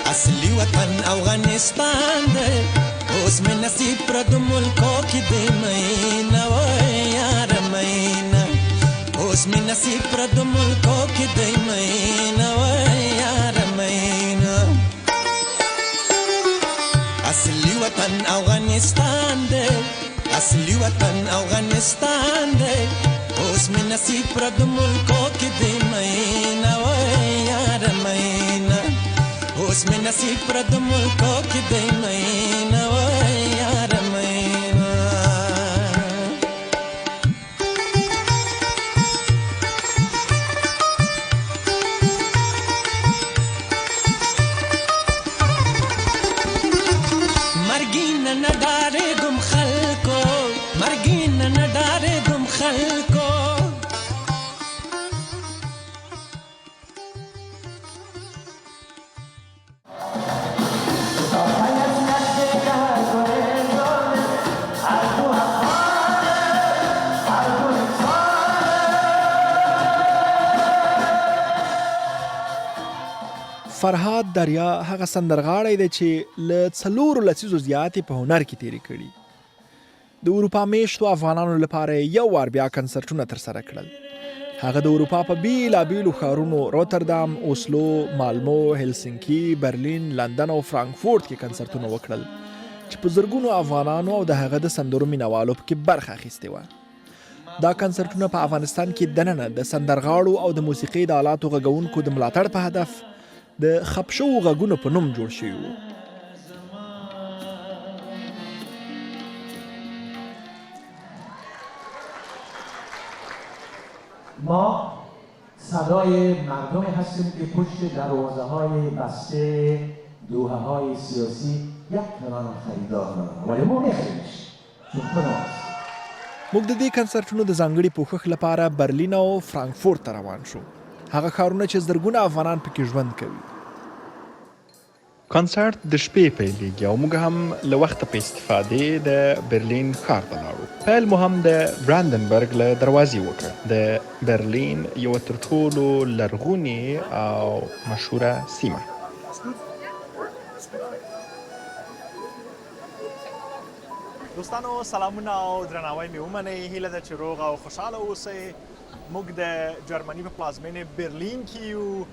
اصلی وطن افغانستان دی اوس مې نصیب پر د ملکو کې دی مینا وای یار مینا اوس مې نصیب پر د ملکو کې دی مینا وای یار مینا اصلی وطن افغانستان دی اصلی وطن افغانستان دی اوس مې نصیب پر د ملکو کې دی مینا وای یار مینا اوس مې نصیب پر د ملکو کې دی مینا وای یار مینا مرګین نه ډارېږم خلکو مرګین نه ډارېږم خلکو فرهاد دریا هغه سندرغاړی دی چې له 4 لسیزو زیاتې په هنر کې تېرې کړي. د اروپا میشتو افغانانو لپاره یو وار بیا کنسرټونه ترسره کړل. هغه د اروپا په بیلابیلو ښارونو روتردام، اوسلو، مالمو، هلسنکي، برلین، لندن او فرانکفورت کې کنسرټونه وکړل چې په زرګونو افغانانو او د هغه د سندرو مینوالو پکې برخه اخیستې وه. دا کنسرټونه په افغانستان کې دننه د سندرغاړو او د موسیقۍ د آلاتو غږونکو د ملاتړ په هدف د خپ شوو غږونو په نوم جوړ شوي وو. ما صدای مردمی هستیم که پشت دروازه‌های بسته دوحه‌های سیاسی یک کلان خریدار ندارن ولی ما نخریمش چون خودماست. موږ د دې کنسرټونو د ځانګړي پوښښ لپاره برلین او فرانکفورت ته روان شو. هغه ښارونه چې زرګونه افغانان پکې ژوند کوي. کنسرت د شپې پیلېږي او موږ هم له وخته په استفادې د برلین ښار ته لاړو. پیل مو هم د براندنبرګ له دروازې وکړ. د برلین یوه تر ټولو لرغونې او مشهوره سیمه. دوستانو سلامونه او درناوی مې ومنئ. هیله ده چې روغ او خوشحاله اوسئ. موږ د جرمني په پلازمینې برلین کې یو.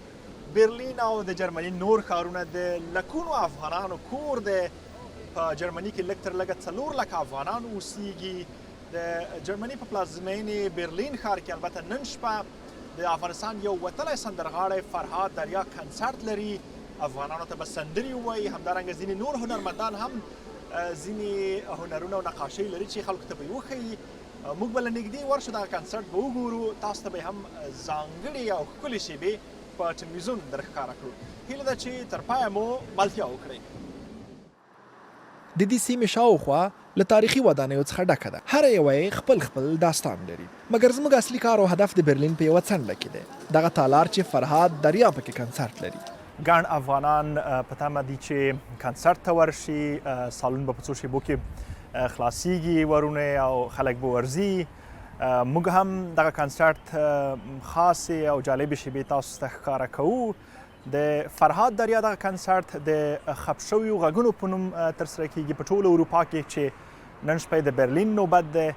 برلین او د جرمني نور ښارونه د لکونو افغانانو کور دی. په جرمني کې لږ تر لږه 4 لکه افغانان اوسیږي. د جرمني په پلازمینې برلین ښار کې البته نن شپه د افغانستان یو وتلی سندرغاړی فرهاد دریا کنسرت لري. افغانانو ته به سندرې ووایي. همدارنګه ځینې نور هنرمندان هم ځینې هنرونه او نقاشۍ لري چې خلکو ته به یې وښیي. موږ به له نږدې ورشو دغه کنسرت به وګورو. تاسو ته به هم ځانګړې او ښکلې شیبې په ټلویزیون درښکاره کړو. هیله ده چې تر پایه مو ملتیا وکړئ. د دې سیمې شاوخوا له تاریخي ودانیو څخه ډکه ده. هره یوه یې خپل خپل داستان لري. مګر زموږ اصلي کار او هدف د برلین په یوه څنډه کې دی. دغه تالار چې فرهاد دریا پکې کنسرت لري. ګڼ افغانان په تمه دي چې کنسرت ته ورشي. سالون به په څو شیبو کې خلاصیږي ورونه او خلک به ورځي. موږ هم دغه کنسرت خاصې او جالبې شیبې تاسو ته ښکاره کوو. د فرهاد دریا دغه کنسرت د خپ شویو غږونو په نوم ترسره کیږي په ټوله اروپا کې چې نن شپه د برلین نوبت دی.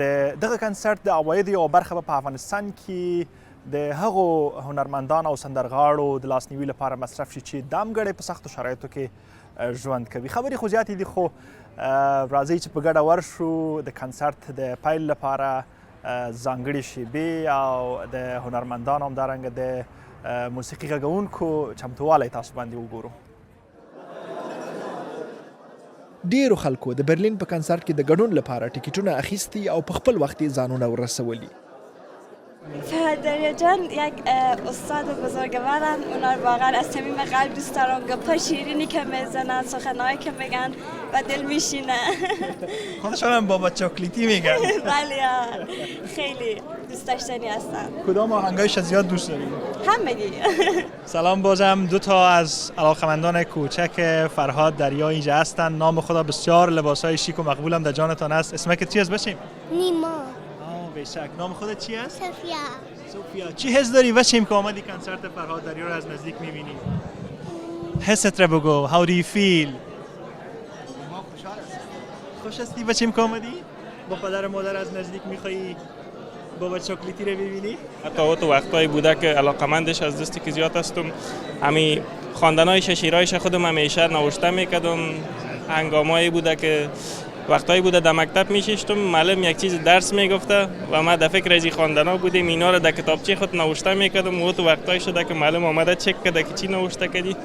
د دغه کنسرت د عوایدو یوه برخه به په افغانستان کې د هغو هنرمندان او سندرغاړو د لاسنیوي لپاره مصرف شي چې دامګړی په سختو شرایطو کې ژوند کوي. خبرې خو زیاتې دي خو راځئ چې په ګډه ورشو د کنسرت د پیل لپاره ځانګړې شیبې او د هنرمندانو همدارنګه د موسیقي غږونکو چمتووالی تاسو باندې وګورو. ډیرو خلکو د برلین په کنسرت کې د ګډون لپاره ټیکټونه اخیستي او په خپل وخت یې ځانونه ورسولي. فرهاد دریا جان یک استاد بزرگوارن. اونا رو واقعا از صمیم قلب دوست دارم. گپای شیرینی که میزنن، سخنایی که میگن و دل میشینه. خودشان هم بابا چاکلیتی میگن. بله خیلی دوست داشتنی هستن. کدام آهنگایش زیاد دوست دارید؟ همگی. سلام، بازم 2 تا از علاقمندان کوچک فرهاد دریا اینجا هستن. نام خدا بسیار لباسای شیک و مقبولم در جانتان است. اسمک چی است بچیم؟ نیما. بیشک. نام خودت چی است؟ صوفیا. چی حس داری بچیم که آمدی کنسرت فرهاد دریا رو از نزدیک میبینی؟ حست را بگو. How do you feel؟ خوش هستی بچه کامدی؟ با پدر مادر از نزدیک میخوایی بابا چاکلیتی رو ببینی؟ حتی تو وقتایی بوده که علاقمندش از دستی که زیاد هستم. همی خواندنایش شیرایش خودم همیشه نوشته میکردم. هنگامایی بوده که وقتایی بوده در مکتب میشیشتم، معلم یک چیز درس میگفته و ما در فکر ازی خواندنا بودیم اینا رو در کتابچه خود نوشته میکردم و تو وقتایی شده که معلم آمده چک کرده که چی نوشته کردی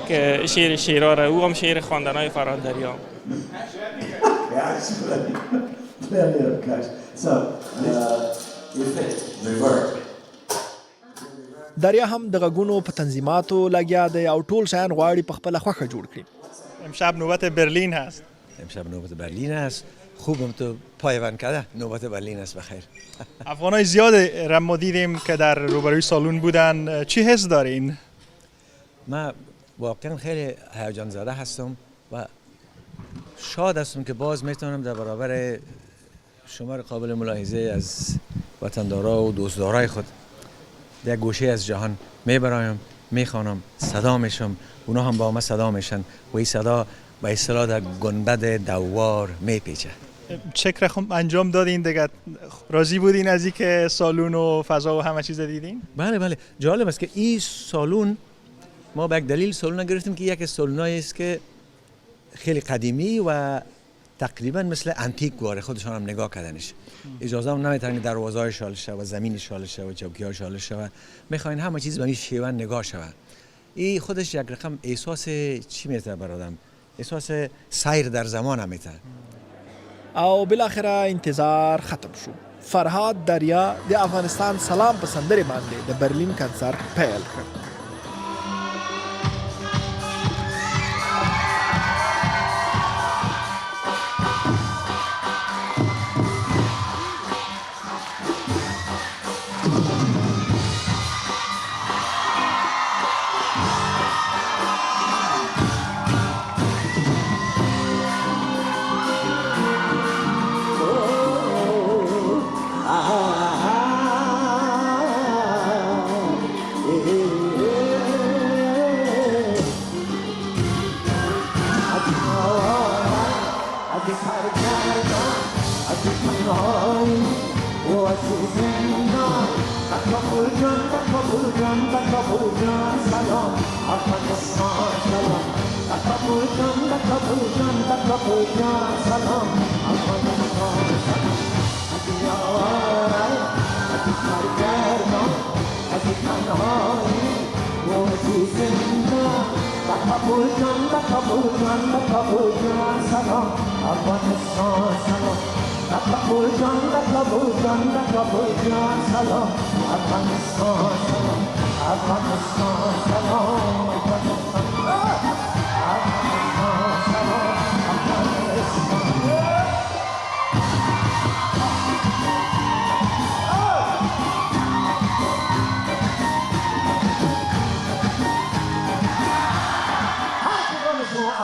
که شیرا رو او هم شعر خواندنای فرهاددریان. دریا هم د غږونو په تنظیماتو لګیا دی او ټول شیان غواړي په خپله خوښه جوړ کړي. امشب نوبت برلین هست. امشب نوبت برلین است. خوبم تو پایبند کرده. نوبت برلین است. بخیر. افغانای زیاد را ما دیدیم که در روبروی سالن بودن. چی حس دارین؟ من واقعا خیلی هیجان زده هستم و شاد هستم که باز میتونم در برابر شمار قابل ملاحظه از وطندارا و دوستدارای خود در گوشه از جهان میبرایم، میخوانم، صدا میشم، اونا هم با ما صدا میشن و این صدا به اصطلاح در گنبد دوار میپیچه. چک رقم انجام دادین دیگه؟ راضی بودین از اینکه سالن و فضا و همه چیز دیدین؟ بله جالب است که این سالن ما به یک دلیل سالن گرفتیم که یک سالنایی است که خیلی قدیمی و تقریبا مثل انتیک واره خودشان هم نگاه کردنش. اجازه هم نمیتونید دروازه‌های شالشه و زمین شالشه و چوکی‌های شالشه و میخواین همه چیز به این شیوه نگاه شود. این خودش یک رقم احساس چی میته برادم؟ احساس سیر در زمان هم میته. او بالاخره انتظار ختم شو. فرهاد دریا د افغانستان سلام په سندرې باندې د برلین کنسرت پیل کړ.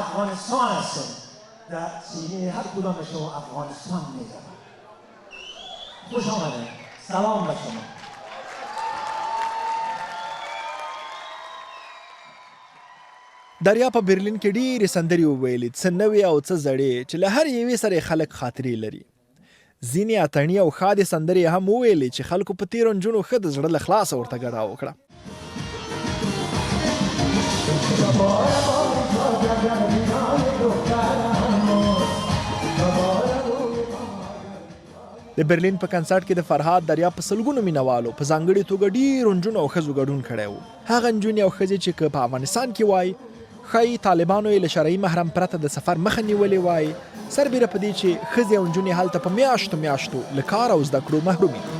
افغانستان هستم. در سینه هر کدام شما افغانستان می‌زنم. خوش آمدید. سلام به شما. دریا په برلین کې ډېرې سندرې وویلې، څه نوې او څه زړې چې له هر یوې سره خلک خاطرې لري. ځینې اتڼي او ښادې سندرې هم وویلې چې خلکو په تېرو نجونو ښه د زړه له خلاصه ورته ګډا وکړه. د برلین په کنسرت کې د فرهاد دریا په سلګونو مینوالو په ځانګړې توګه ډېرو نجونو او ښځو ګډون کړی و. هغه نجونې او ښځې چې که په افغانستان کې وای ښایي طالبانو یې له شرعي محرم پرته د سفر مخه نیولې وای، سربیره په دې چې ښځې او نجونې هلته په میاشتو له کار او زده کړو محرومې دي.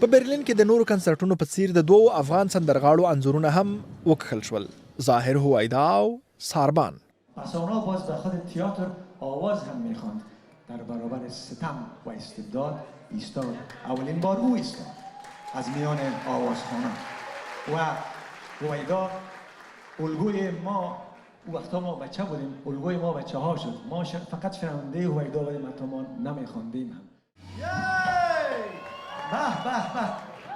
په برلین کې د نورو کنسرټونو په څیر د دوو افغان سندرغاړو انځورونه هم وکښل شول، ظاهر هویدا او ساربان. پس اونا باز به خود تئاتر آواز هم میخواند. در برابر ستم و استبداد ایستاد. اولین بار او ایستاد از میان آوازخوانان و هویدا الگوی ما اون وقتا ما بچه بودیم، الگوی ما بچه ها شد. ما فقط شنونده هویدا و مردمان نمیخواندیم هم. به به به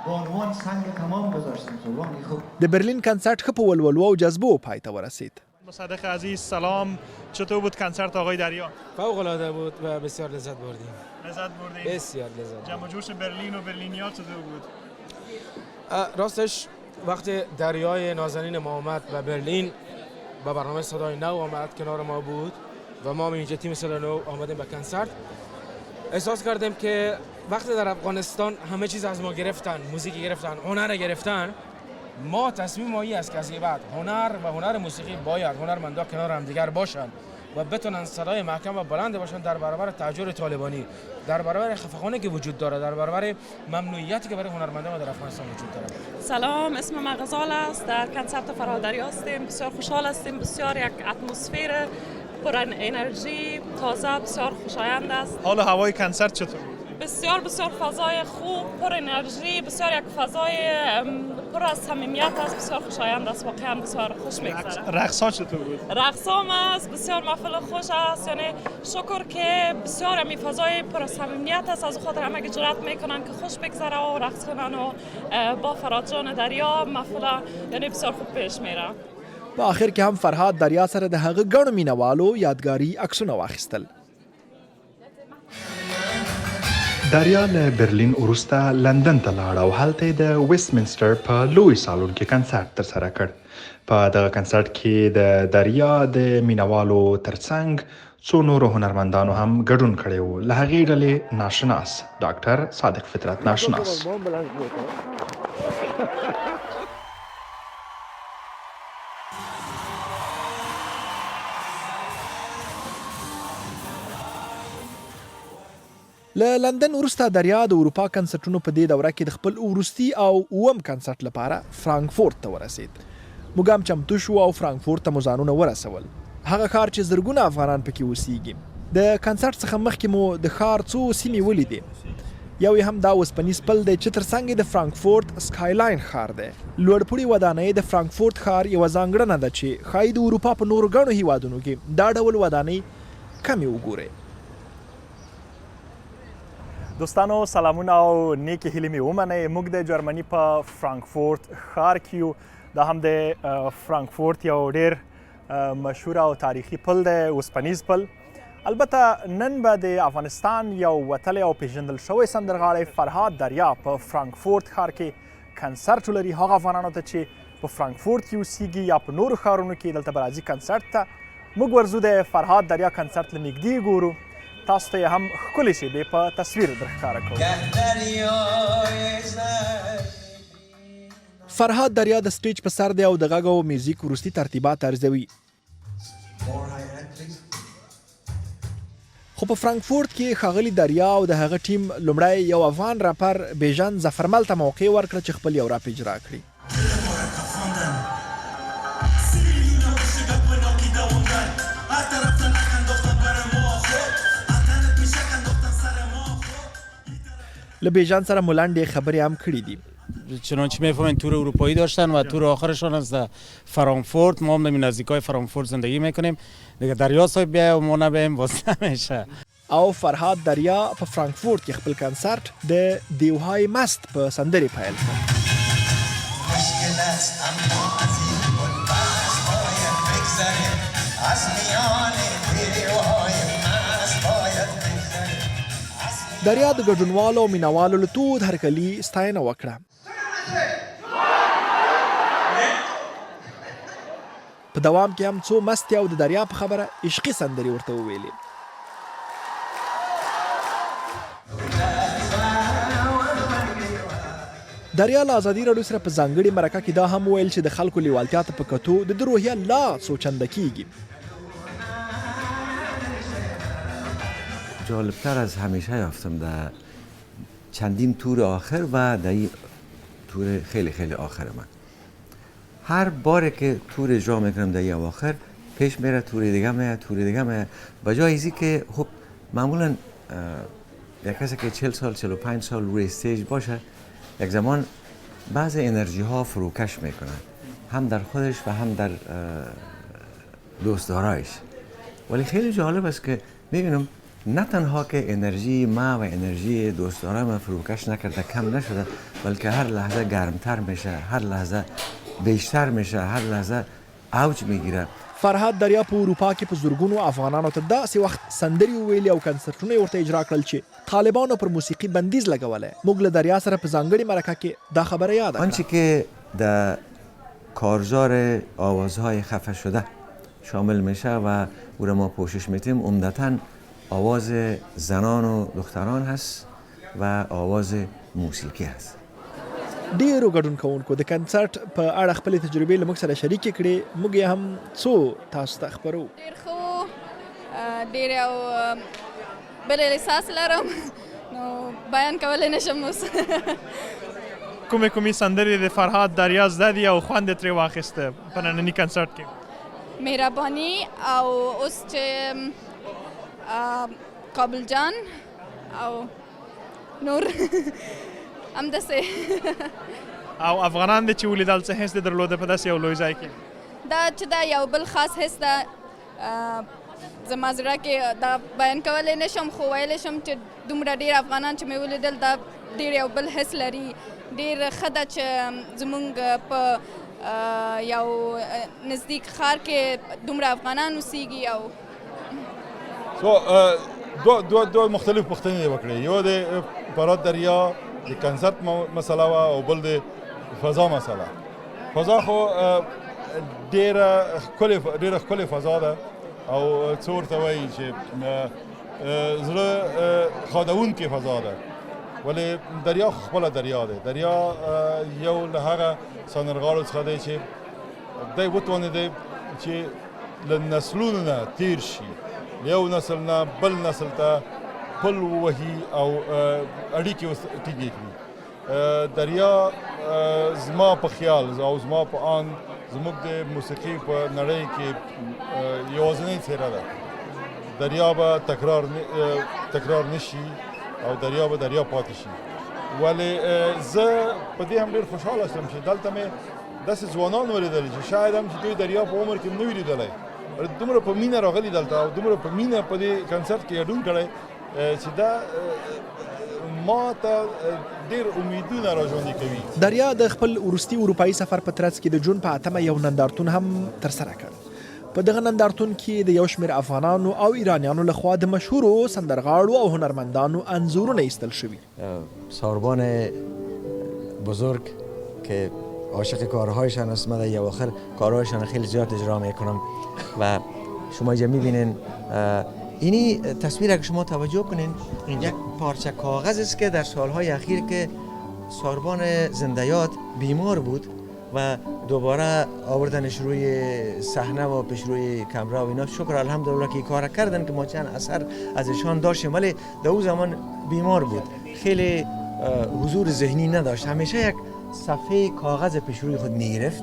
بانوان سنگ تمام گذاشتن. قربان خوب. د برلین کنسرت ښه په ولولو او جذبو پای ته ورسید. صادق عزیز سلام، چطور بود کنسرت آقای دریا؟ فوق العاده بود و بسیار لذت بردیم. لذت بردیم؟ بسیار لذت. جمع و جوش برلین و برلینیا چطور بود؟ راستش وقتی دریای نازنین ما آمد و برلین با برنامه صدای نو آمد کنار ما بود و ما اینجا تیم صدای نو آمدیم به کنسرت، احساس کردیم که وقتی در افغانستان همه چیز از ما گرفتن، موزیک گرفتن، هنر گرفتن، ما تصمیم ما است که از این بعد هنر و هنر موسیقی باید هنرمندا کنار هم دیگر باشن و بتونن صدای محکم و بلند باشن در برابر تهجر طالبانی، در برابر خفقانی که وجود داره، در برابر ممنوعیتی که برای هنرمندان در افغانستان وجود داره. سلام، اسم من غزال است. در کنسرت فرهاد دریا هستیم. بسیار خوشحال هستیم. بسیار یک اتمسفر پر انرژی، تازه، بسیار خوشایند است. حال هوای کنسرت چطور بود؟ بسیار فضای خوب، پر انرژی، بسیار یک فضای پر از صمیمیت است. بسیار خوشایند است. واقعا بسیار خوش می‌گذره. رقص‌ها چطور بود؟ رقصام است، بسیار محفل خوش است. یعنی شکر که بسیار می فضای پر از صمیمیت است. از خاطر همه که جرأت میکنن که خوش بگذره و رقص کنن و با فرهاد جان دریا محفل یعنی بسیار خوب پیش میره. په آخر کې هم فرهاد دریا سره د هغه ګڼو مینوالو یادګاري عکسونه واخیستل. دریا له برلین وروسته لندن ته لاړ او هلته د ویسټمنسټر په لوی سالون کې کنسرت ترسره کړ. په دغه کنسرت کې د دریا د مینوالو ترڅنګ څو نورو هنرمندانو هم ګډون کړی و. له هغې ډلې ناشناس ډاکټر صادق فطرت ناشناس. له لندن وروسته دریا د اروپا کنسرټونو په دې دوره کې د خپل وروستي او اووم کنسرت لپاره فرانکفورت ته ورسید. موږ هم چمتو شو او فرانکفورت ته مو ځانونه ورسول. هغه ښار چې زرګونه افغانان پکې اوسیږي. د کنسرت څخه مخکې مو د ښار څو سیمې ولیدې. یو یې هم دا اوسپنیز پل دی چې ترڅنګ یې د فرانکفورت سکایلاین ښار دی. لوړپوړي ودانۍ د فرانکفورت ښار یوه ځانګړنه ده چې ښایي د اروپا په نورو ګڼو هیوادونو کې دا ډول ودانۍ کمې وګورئ. دوستانو سلامونه او نیکی هیلې مې ومنئ. موږ د جرمني په فرانکفورت ښار کې یو. دا هم د فرانکفورت یو ډېر مشهور او تاریخي پل دی، اوسپنیز پل. البته نن به د افغانستان یو وتلی او پیژندل شوی سندرغاړی فرهاد دریا په فرانکفورت ښار کې کنسرت ولري. هغه افغانانو ته چې په فرانکفورت کې اوسیږي یا په نورو ښارونو کې دلته به راځي کنسرت ته، موږ ورځو د فرهاد دریا کنسرت له نږدې ګورو. تاسو ته هم ښکلې شیبې په تصویر درښکاره کوو. فرهاد دریا د سټیج په سر دی او د غږ او میوزیک وروستي ترتیبات ارزوي. خو په فرانکفورت کې ښاغلي دریا او د هغه ټیم لومړی یو افغان راپر بیژن ظفرمل ته موقع ورکړه چې خپل یو راپ اجرا کړي. له بیژن سره مو لنډې خبرې هم کړې دي. چنانچه میفهمین تور اروپایی داشتن و تور آخرشان از فرانکفورت. ما هم نزدیکای فرانکفورت زندگی میکنیم دیگه. دریا صاحب بیای و ما نبیم واسه نمیشه. او فرهاد دریا په فرانکفورت کې خپل کنسرت د دیوهای مست په سندرې پیل کړ. دریا د ګډونوالو او مینوالو له تود هرکلي ستاینه وکړه. په دوام کې هم څو مستې او د دریا په خبره عشقي سندرې ورته وویلې. دریا له ازادي راډیو سره په ځانګړې مرکه کې دا هم ویل چې د خلکو لیوالتیا ته په کتو د ده روحیه لا څو چنده کیږي. جالبتر از همیشه یافتم در چندین تور آخر و در این تور خیلی خیلی آخر من. هر باره که تور اجرا میکنم در این اواخر پیش میره تور دیگه میره بجای ایزی که خب معمولا یک کسی که 40 سال 45 سال روی استیج باشه یک زمان بعض انرژی ها فروکش میکنن، هم در خودش و هم در دوستدارایش. ولی خیلی جالب است که میبینم نه تنها که انرژی ما و انرژی دوستدارای من فروکش نکرده، کم نشده، بلکه هر لحظه گرمتر میشه، هر لحظه بیشتر میشه، هر لحظه اوج میگیره. فرهاد دریا په اروپا کې په زرګونو افغانانو ته داسې وخت سندرې وویلې او کنسرټونه یې ورته اجرا کړل چې طالبانو پر موسیقي بندیز لګولی. موږ له دریا سره په ځانګړې مرکه کې دا خبره یاده کړه. آنچه که در کارزار آوازهای خفه شده شامل میشه و او را ما پوشش میتیم، عمدتاً آواز زنان و دختران هست و آواز موسیقی هست. ډیرو ګډون کوونکو د کنسرت په اړه خپلې تجربې له موږ سره شریکې کړې. موږ یې هم څو تاسو ته خپرو. ډیر ښه، ډیر یو بل احساس لرم، نو بیان کولی نشم اوس. کومې سندرې د فرهاد دریا زده دي او خوند یې ترې واخیسته په ننني کنسرت کې؟ مهرباني او اوس چې کابل جان او نور همداسې. او افغانان دې چې ولیدل څه حس دې درلوده په داسې یو لوی ځای کې؟ دا چې دا یو بل خاص حس ده، زما زړه کې دا بیان کولی نشم، خو ویلی شم چې دومره ډېر افغانان چې مې ولیدل دا ډېر یو بل حس لري. ډېر ښه ده چې زموږ په یو نزدیک ښار کې دومره افغانان اوسیږي. او دو مختلف پوښتنې یې وکړې، یو د فرهاد دریا د کنسرت مسله وه او بل د فضا مسله. فضا خو ډېره ښکلې فضا ده او څه ورته وایي چې زړه خادونکې فضا ده. ولې دریا خو خپله دریا دی. دریا یو له هغه سندرغاړو څخه دی چې دی وتوانېدی چې له نسلونو نه تیر شي، یو نسل نه بل نسل ته پل ووهي او اړیکې ټینګې کړي. دریا زما په خیال او زما په آن زموږ د موسیقي په نړۍ کې یوازینۍ څېره ده. دریا به تکرار نشي او دریا به دریا پاتې شي. ولې زه په دې هم ډېر خوشحاله شوم چې دلته مې داسې ځوانان ولیدل چې شاید هم چې دوی دریا په عمر کې نه وي لیدلی، دومره په مینه راغلي دلته او دومره په مینه په دې کنسرت کې ګډون کړی چې دا ما ته ډېر امیدونه راژوندي کوي. دریا د خپل وروستي اروپایي سفر په ترڅ کې د جون په 8 یو نندارتون هم ترسره کړ. په دغه نندارتون کې د یو شمېر افغانانو او ایرانیانو لخوا د مشهورو سندرغاړو او هنرمندانو انځورونه ایستل شوي. ساربان بزرگ که عاشق کارهایشان است، من در اواخر کارهایشان خیلی زیاد اجرا میکنم و شما اینجا میبینین اینی تصویر اگه شما توجه کنین یک پارچه کاغذ است که در سالهای اخیر که ساربان زنده‌یاد بیمار بود و دوباره آوردنش روی صحنه و پیش روی کامرا و اینا. شکر الحمدلله که این کار کردن که ما چند اثر از ایشان داشتیم، ولی در اون زمان بیمار بود، خیلی حضور ذهنی نداشت، همیشه یک صفحه کاغذ پیش روی خود میگرفت.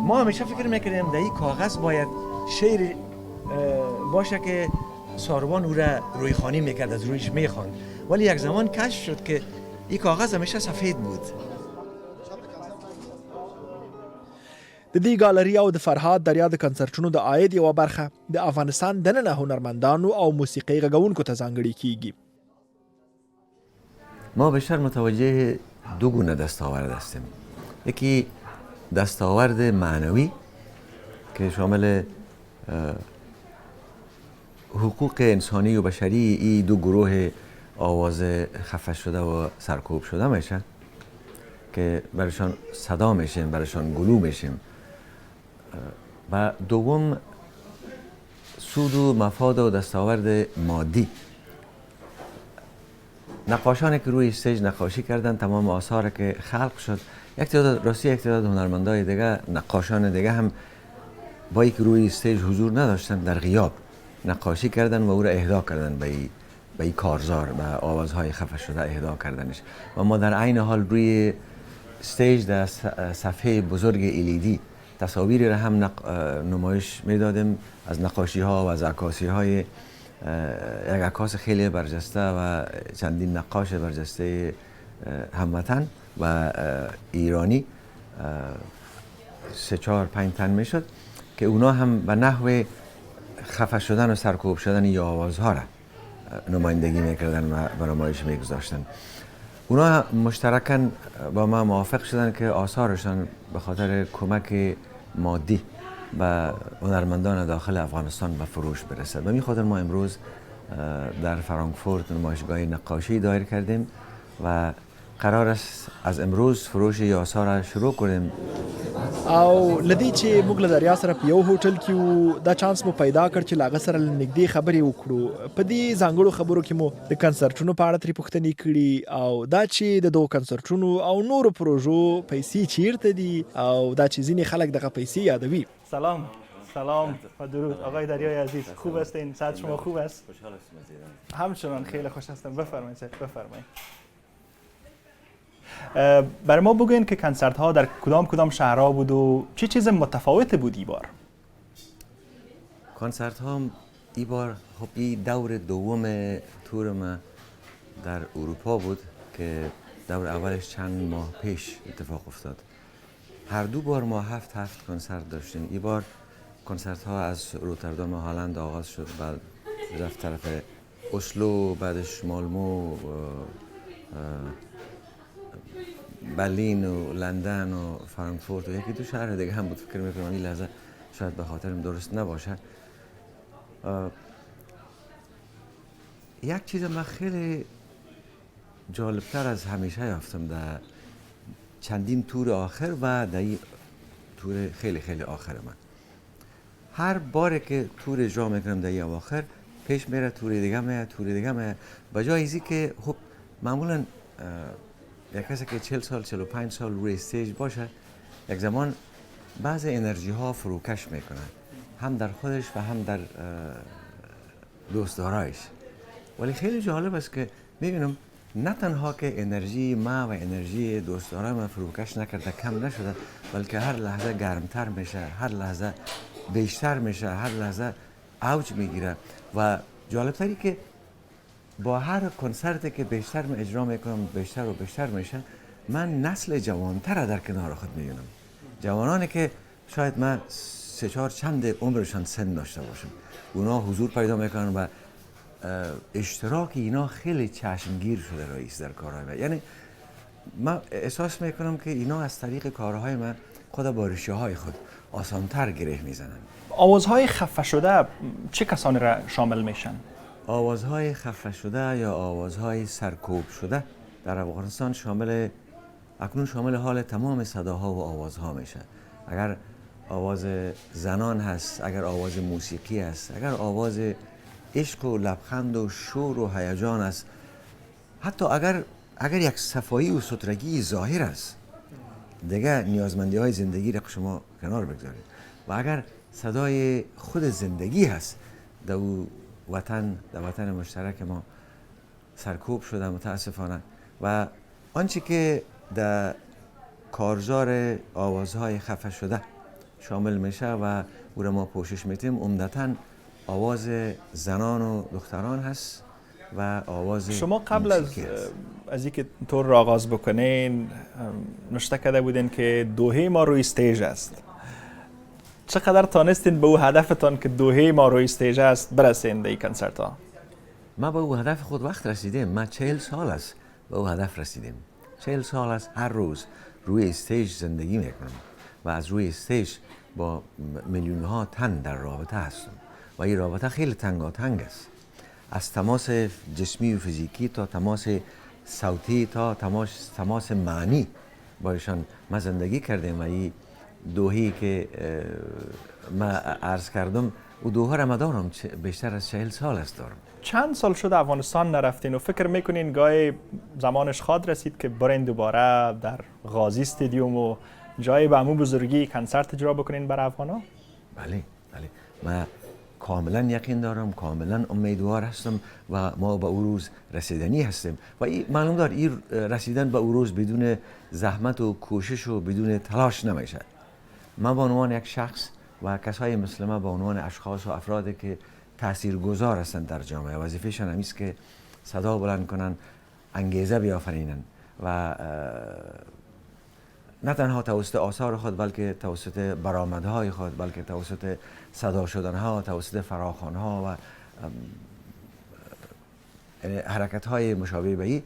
ما همیشه فکر میکردیم در این کاغذ باید شعر باشه که ساربان او را روی خوانی میکرد، از رویش میخواند، ولی یک زمان کشف شد که این کاغذ همیشه سفید بود. د دې ګالري او د فرهاد دریا د کنسرټونو د عاید یوه برخه د افغانستان دننه هنرمندانو او موسیقي غږونکو ته ځانګړې کیږي. ما بیشتر متوجه دو گونه دستاورد هستیم. یکی دستاورد معنوی که شامل حقوق انسانی و بشری این دو گروه آواز خفه شده و سرکوب شده میشه که برایشان صدا میشیم، برایشان گلو میشیم. و دوم سود و مفاد و دستاورد مادی. نقاشانی که روی استیج نقاشی کردن، تمام آثار که خلق شد، یک تعداد هنرمندای دیگه، نقاشان دیگه هم با اینکه روی استیج حضور نداشتن در غیاب نقاشی کردن و او را اهدا کردن به این کارزار، به آوازهای خفه شده اهدا کردنش. و ما در عین حال روی استیج در صفحه بزرگ LED تصاویری را هم نمایش میدادیم از نقاشی ها و از عکاسی های یک عکاس خیلی برجسته و چندین نقاش برجسته هموطن و ایرانی 3-4-5 تن میشد که اونا هم به نحو خفه شدن و سرکوب شدن یا آوازها را نمایندگی میکردن و به نمایش میگذاشتن. اونا مشترکاً با ما موافق شدن که آثارشان به خاطر کمک مادی به هنرمندان داخل افغانستان به فروش برسد. به این خاطر ما امروز در فرانکفورت نمایشگاه نقاشی دایر کردیم و قرار است از امروز فروش ی آثار را شروع کنیم. او لدی چې موږ له دریا سره په یو هوټل کې وو دا چانس مو پیدا کړ چې له هغه سره له نږدې خبرې وکړو. په دې ځانګړو خبرو کې مو د کنسرټونو په اړه ترې پوښتنې کړي او دا چې د دغو کنسرټونو او نورو پروژو پیسې چیرته دي او دا چې ځینې خلک دغه پیسې یادوي. سلام و درود آقای دریای عزیز، خوب هستین؟ صحت شما خوب است؟ خوشحال هستم. همچنان خیلی خوش هستم. بفرمایید بفرمایید. برای ما بگوین که کنسرت ها در کدام شهرها بود و چه چیز متفاوت بود ای بار؟ کنسرت ها ای بار خب این دور دوم تور ما در اروپا بود که دور اولش چند ماه پیش اتفاق افتاد. هر دو بار ما هفت کنسرت داشتیم. ای بار کنسرت ها از روتردام و هلند آغاز شد، بعد رفت طرف اسلو، بعدش مالمو، برلین و لندن و فرانکفورت و یکی دو شهر دیگه هم بود. فکر میکنم این لحظه شاید به خاطرم درست نباشه. یک چیز من خیلی جالبتر از همیشه یافتم در چندین تور آخر و در این تور خیلی آخر من. هر باره که تور اجرا میکنم در این اواخر پیش میره تور دیگه میره به جای ازی که خب معمولا یک کسی که 40 سال 45 سال روی استیج باشه یک زمان بعض انرژی ها فروکش میکنه، هم در خودش و هم در دوستدارایش. ولی خیلی جالب است که میبینم نه تنها که انرژی ما و انرژی دوستدارای من فروکش نکرده، کم نشده، بلکه هر لحظه گرمتر میشه، هر لحظه بیشتر میشه، هر لحظه اوج میگیره. و جالبتری که با هر کنسرتی که بیشتر من اجرا میکنم بیشتر میشه، من نسل جوانتر در کنار خود میبینم. جوانانی که شاید من 3-4 چند عمرشان سن داشته باشم، اونا حضور پیدا میکنن و اشتراک اینا خیلی چشمگیر شده رئیس در کارهای من. یعنی من احساس میکنم که اینا از طریق کارهای من خود با ریشه های خود آسانتر گره میزنن. آوازهای خفه شده چه کسانی را شامل میشن؟ آوازهای خفه شده یا آوازهای سرکوب شده در افغانستان اکنون شامل حال تمام صداها و آوازها میشه. اگر آواز زنان هست، اگر آواز موسیقی است، اگر آواز عشق و لبخند و شور و هیجان است، حتی اگر یک صفایی و سترگی ظاهر است، دیگه نیازمندی های زندگی را شما کنار بگذارید. و اگر صدای خود زندگی هست، در وطن مشترک ما سرکوب شده متاسفانه. و آنچه که در کارزار آوازهای خفه شده شامل میشه و او را ما پوشش میتیم، عمدتاً آواز زنان و دختران هست و آواز شما قبل از اینکه تور را آغاز بکنین نشته کرده بودین که دوحه ما روی استیج است. چقدر تانستین به او هدفتان که دوحه ما روی استیج است برسین در این کنسرت ها؟ ما به او هدف خود وقت رسیدیم. ما 40 سال است به او هدف رسیدیم. 40 سال است هر روز روی استیج زندگی میکنم و از روی استیج با میلیون ها تن در رابطه هستم و این رابطه خیلی تنگاتنگ است. از تماس جسمی و فیزیکی تا تماس صوتی تا تماس معنی بایشان ما زندگی کردیم. و این دوحه‌ای که ما عرض کردم و دوحه را دارم بیشتر از 40 سال است دارم. چند سال شده افغانستان نرفتین و فکر میکنین گاهی زمانش خواهد رسید که برین دوباره در غازی استادیوم و جای به همون بزرگی کنسرت اجرا بکنین برای افغانا؟ بله ما کاملا یقین دارم، کاملا امیدوار هستم و ما به او روز رسیدنی هستیم. و معلوم دار این رسیدن به او روز بدون زحمت و کوشش و بدون تلاش نمیشه. ما به عنوان یک شخص و کسای مثل ما به عنوان اشخاص و افرادی که تاثیرگذار هستند در جامعه، وظیفه‌شان همین است که صدا بلند کنن، انگیزه بیافرینن و نه تنها توسط آثار خود بلکه توسط برآمدهای خود، بلکه توسط صدا شدنها، توسط فراخوانها و حرکت‌های مشابه به این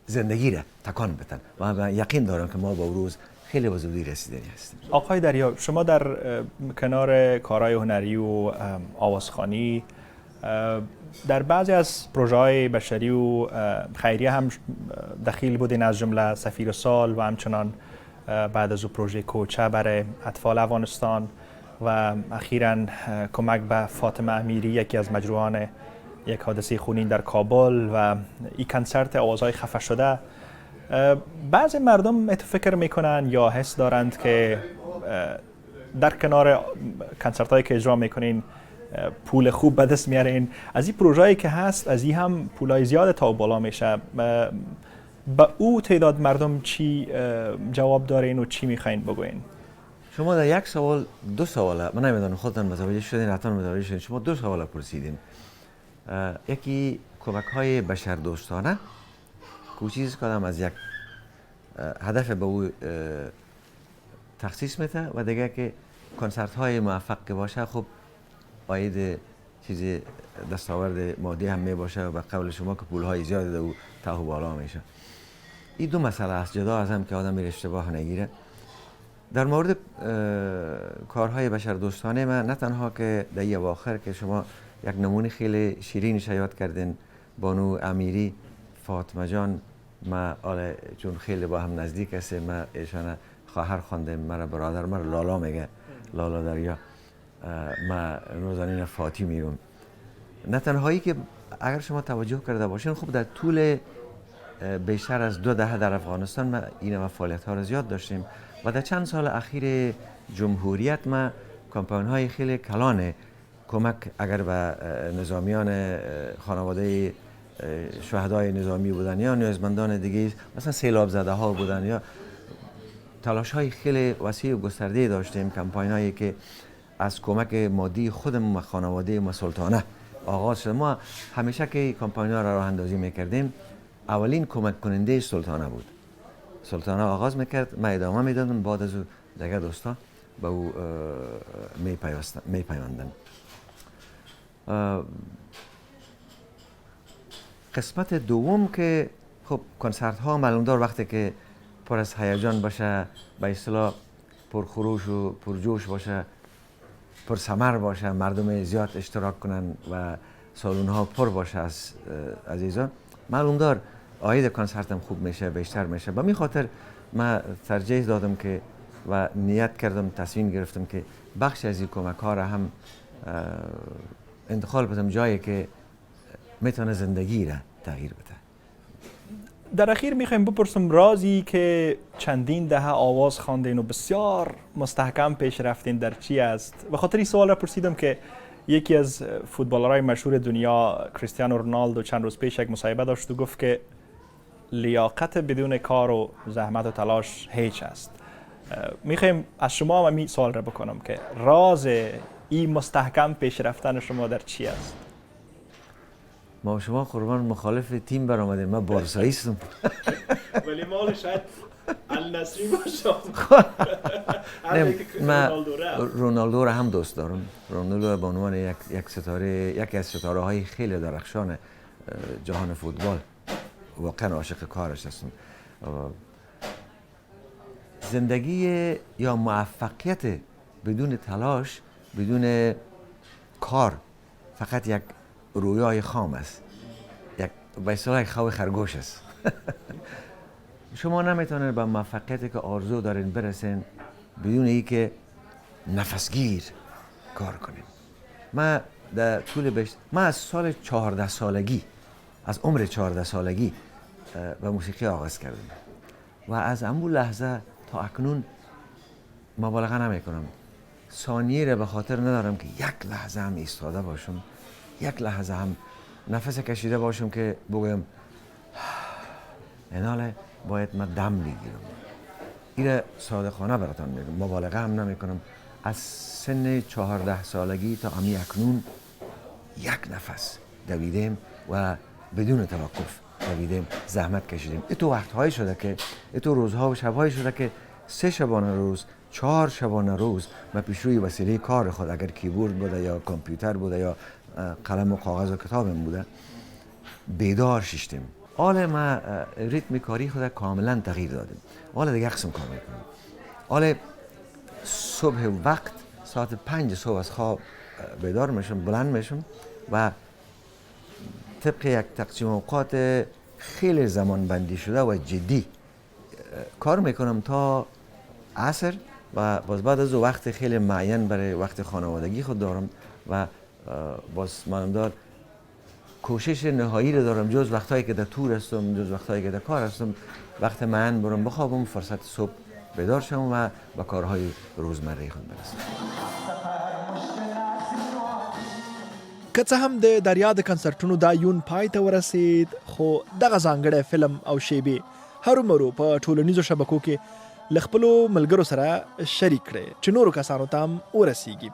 زندگی را تکان بدن و من یقین دارم که ما با روز خیلی به زودی رسیدنی هستیم. آقای دریا، شما در کنار کارهای هنری و آوازخوانی در بعضی از پروژه‌های بشری و خیریه هم دخیل بودین، از جمله سفیر سال و همچنان بعد از او پروژه کوچه برای اطفال افغانستان و اخیراً کمک به فاطمه امیری، یکی از مجروحان یک حادثه خونین در کابل و این کنسرت آوازهای خفه شده. بعضی مردم فکر میکنن یا حس دارند که در کنار کنسرت هایی که اجرا میکنین پول خوب به دست میارین، از این پروژه‌ای که هست از این هم پولای زیاد تا بالا میشه. با او تعداد مردم چی جواب دارین و چی میخواین بگوین؟ شما در یک سوال دو سواله، من نمیدونم خودتان متوجه شدین، حتما متوجه شدین. شما دو سوال پرسیدین. یکی کمک های بشردوستانه کوشش کردم از یک هدف به او تخصیص میده و دیگه که کنسرت های موفق که باشه خب باید چیز دستاورد مادی هم می باشه و به قول شما که پول های زیادی در او ته و بالا میشه. این دو مسئله است جدا از هم که آدم میره اشتباه نگیره. در مورد کارهای بشردوستانه من نه تنها که در این اواخر که شما یک نمونه خیلی شیرینش یاد کردین، بانو امیری، فاطمه جان، ما چون خیلی با هم نزدیک هستیم، ما ایشان خواهر خواندیم، مرا برادر مرا لالا میگه، لالا دریا، ما نازنین فاطی میگم. نه تنهایی که اگر شما توجه کرده باشین خب در طول بیشتر از 2 دهه در افغانستان ما این فعالیت ها را زیاد داشتیم و در چند سال اخیر جمهوریت ما کمپاین های خیلی کلان کمک اگر به نظامیان خانواده شهدای نظامی بودن یا نیازمندان دیگه، مثلا سیلاب زده ها بودن، یا تلاش های خیلی وسیع و گسترده داشتیم، کمپاین هایی که از کمک مادی خودمون و خانواده ما سلطانه آغاز شد. ما همیشه که کمپاین ها را راه اندازی میکردیم اولین کمک کننده سلطانه بود. سلطانه آغاز میکرد، ما ادامه میدادم، بعد از او دیگه دوستا به او میپیوندن. قسمت دوم که خب کنسرت ها معلوم دار وقتی که پر از هیجان باشه، به اصطلاح پرخروش و پرجوش باشه، پر ثمر باشه، مردم زیاد اشتراک کنن و سالن ها پر باشه از عزیزان، معلوم دار عاید کنسرت هم خوب میشه، بیشتر میشه. به می خاطر من ترجیح دادم که و نیت کردم، تصمیم گرفتم که بخش از این کمک ها را هم انتقال بدم جایی که میتونه زندگی را تغییر بده. در اخیر میخوایم بپرسم رازی که چندین دهه آواز خواندین و بسیار مستحکم پیش رفتین در چی است؟ به خاطر این سوال را پرسیدم که یکی از فوتبالرهای مشهور دنیا کریستیانو رونالدو چند روز پیش یک مصاحبه داشت و گفت که لیاقت بدون کار و زحمت و تلاش هیچ است. میخوایم از شما هم این سوال را بکنم که راز این مستحکم پیش رفتن شما در چی است؟ ما شما قربان مخالف تیم برآمدیم، من بارسایی هستم. ولی مال شاید النصری باشه. من رونالدو را هم دوست دارم. رونالدو به عنوان یک ستاره، یکی از ستاره های خیلی درخشان جهان فوتبال، واقعا عاشق کارش هستم. زندگی یا موفقیت بدون تلاش، بدون کار، فقط یک رویای خام است، یک به اصطلاح خواب خرگوش است. شما نمیتونید به موفقیتی که آرزو دارین برسین بدون اینکه نفسگیر کار کنین. من در طول من از سال 14 سالگی، از عمر 14 سالگی به موسیقی آغاز کردم و از همون لحظه تا اکنون مبالغه نمی کنم، ثانیه را به خاطر ندارم که یک لحظه هم ایستاده باشم، یک لحظه هم نفس کشیده باشم که بگویم ایناله باید من دم بگیرم. این صادقانه براتان میگم، مبالغه هم نمی کنم. از سن 14 سالگی تا امی اکنون یک نفس دویدیم و بدون توقف دویدیم، زحمت کشیدیم. تو وقتهایی شده که تو روزها و شبهایی شده که 3 شبانه روز 4 شبانه روز و پیش روی وسیله کار خود، اگر کیبورد بوده یا کامپیوتر بوده یا قلم و کاغذ و کتابم بوده، بیدار ششتیم. حالا ما ریتم کاری خود کاملا تغییر دادیم. حالا دیگه قسم کار میکنیم. حالا صبح وقت ساعت 5 صبح از خواب بیدار میشم، بلند میشم و طبق یک تقسیم اوقات خیلی زمان بندی شده و جدی کار میکنم تا عصر و باز بعد از وقت خیلی معین برای وقت خانوادگی خود دارم و باز مانمدار کوشش نهایی رو دارم جز وقتایی که در تور هستم، جز وقتایی که در کار هستم، وقت معین برم بخوابم، فرصت صبح بیدار شم و به کارهای روزمره خود برسم. که څه هم د دریا د کنسرټونو دا یون پای ته ورسید، خو دغه ځانګړی فلم او شیبې هرومرو په ټولنیزو شبکو کې له خپلو ملګرو سره شریک کړئ چې نورو کسانو ته هم ورسیږي.